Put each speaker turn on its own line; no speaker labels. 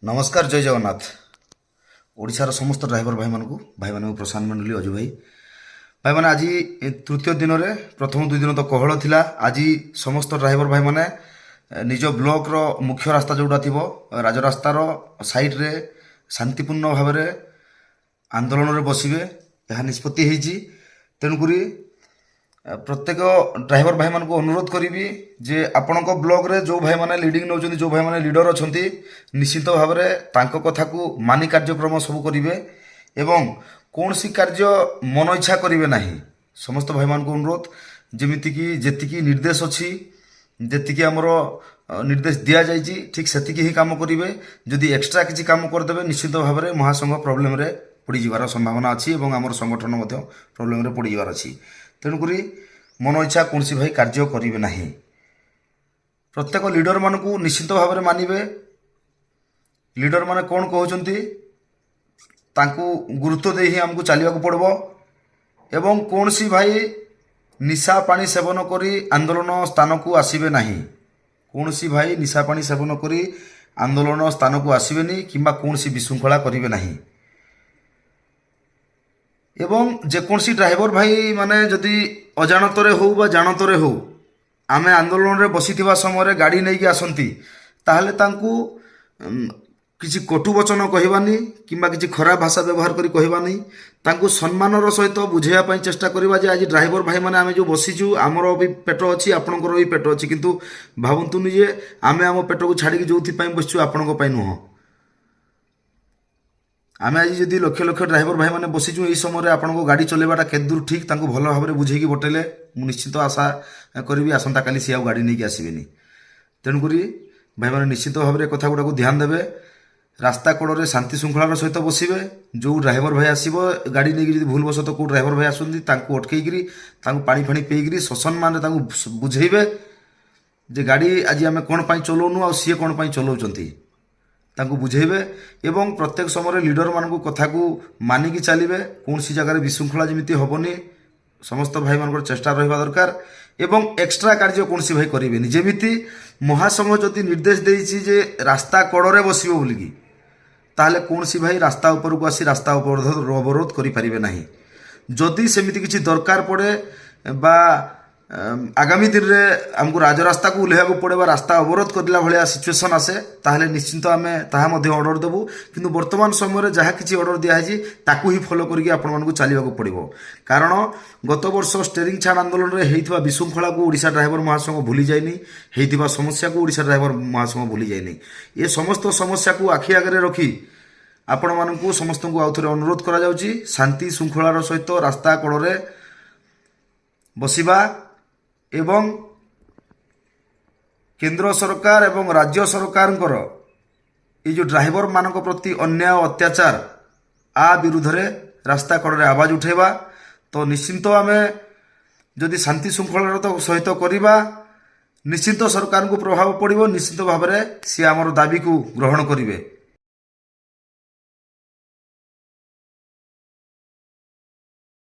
नमस्कार जय जगन्नाथ। ओडिशार समस्त ड्राइवर भाई मानू प्रशांत मंडली अजु भाई मैंने आज तृतीय दिन में प्रथम 2 दिन तो कहल थिला। आज समस्त ड्राइवर भाई मैंने निज ब्लॉक रो मुख्य रास्ता जोटा थी राजरास्तार साइड रे शांतिपूर्ण भाव में आंदोलन में बसवे यह निष्पत्ति होती। तेणुक प्रत्येक ड्राइवर भाई मान को अनुरोध करी जे आपण ब्लॉक रे जो भाई माने लीडिंग नौ जो भाई माने लीडर अच्छा निश्चित भाव में कथा को मानि कार्यक्रम सब करेंगे एवं कौन सी कार्य मन इच्छा करेंगे ना। समस्त भाई मान को अनुरोध जमीती कि जी निर्देश अच्छी जी आमर निर्देश दि जाइए ठीक से ही काम करेंगे। जदि एक्सट्रा किसी काम करदे निश्चित भाव में महासंघ प्रोब्लेम रे पड़ संभावना अच्छी और आम संगठन प्रोब्लेम रे पड़ अच्छी। तेणुक मन इच्छा कौन सी भाई कार्य करेंगे ना। प्रत्येक लीडर मान को निश्चित भाव में मानवे। लीडर माने कौन कहते गुरुत्व दे ही आमको चलने पड़ो एवं कौन सी भाई निशा पानी सेवन करी आंदोलन स्थान को आसबे ना। कौन सी भाई निशा पानी सेवन करी आंदोलन स्थान को आसबेनि कि कौन सी विशृंखला करेंगे ना। एवं जेकोसी ड्राइवर भाई माने जदि अजाणतरे हो बा जानतरे हो आमे आंदोलन रे बसी समय गाड़ी नहीं आसती ताहले तांकू किसी कटु वचन कहवानी कि किसी खराब भाषा व्यवहार करी कहवानी तांकू सम्मानर सहित बुझाइवाई चेष्टा करवा जे आज ड्राइवर भाई माने आमे जो बसीचु आमर भी पेट अच्छी आपणकर भी पेट अच्छी किंतु भावतुनि जे आमे आम पेट को छाड़ी जो बसचु आपण नुह। आम आज जदि लक्ष लक्ष ड्राइवर भाई मैंने बसीचु यही समय आपको गाड़ी चलवाटा केत दूर ठीक तांको भल भाव में बुझेकी बटेले निश्चित आशा करी आसंता काली सी गाड़ी नहीं आसबेनि। तेणुक भाई मैंने निश्चित भाव में कथा गुड़ा ध्यान देवे। रास्ता कड़े शांति श्रृंखलार सहित बसवे। जो ड्राइवर भाई आसो गाड़ी नहीं जी भूल बसत कौ ड्राइवर भाई आसती अटकई पानी फाणी पेईकरी ससम्मान बुझेबे जे गाड़ी आज आम कौन चलाऊनु आ सी कौन चलाऊँच तांको बुझेबे एवं प्रत्येक समय लीडर मान कथा को मानिकी चलिए। कौन सी जगह विशृंखला जमी हेनी समस्त भाई मान चेष्टा रहा दरकार एवं एक्सट्रा कार्य कौन सी भाई करेंगे जमीती महासंघ जदि निर्देश देती जे रास्ता कड़े बस बोलिकी ताहले कौन सी भाई रास्ता ऊपर को आसी रास्ता अवरोध करें ना। जदि सेमिति किसी दरकार पड़े बा आगामी दिन में आमको राजरास्ता को ओह्लैवा पड़े रास्ता अवरोध करला भाया सिचुएसन आसे ताहले निश्चिंत आम ताहा ऑर्डर देबू। किंतु वर्तमान समय जहाँ किसी ऑर्डर दिखाई ताकू ही फॉलो करके आपण चलने पड़ो। कारण गत वर्ष स्टेरिंग छाड़ आंदोलन में होता विशृंखला को ओडिशा ड्राइवर महासंघ भूली जाइनी होता समस्या को ओडिशा ड्राइवर महासंघ भूली जाइनी। ये समस्त समस्या को आखि आगे रखी आपण मानू समस्त को आउ थे अनुरोध करा जाउची शांति श्रृंखलार सहित रास्ता कड़े बसिबा एवं केंद्र सरकार एवं राज्य सरकार ये जो ड्राइवर मानक प्रति अन्याय अत्याचार आ विरुद्ध रे रास्ता कड़े आवाज उठेबा। तो निश्चिंत आम जदि शांति श्रृंखलार तो सहित करवा निश्चिंत सरकार को प्रभाव पड़ो निश्चित भाव में सी आमर दाबी को ग्रहण करेंगे।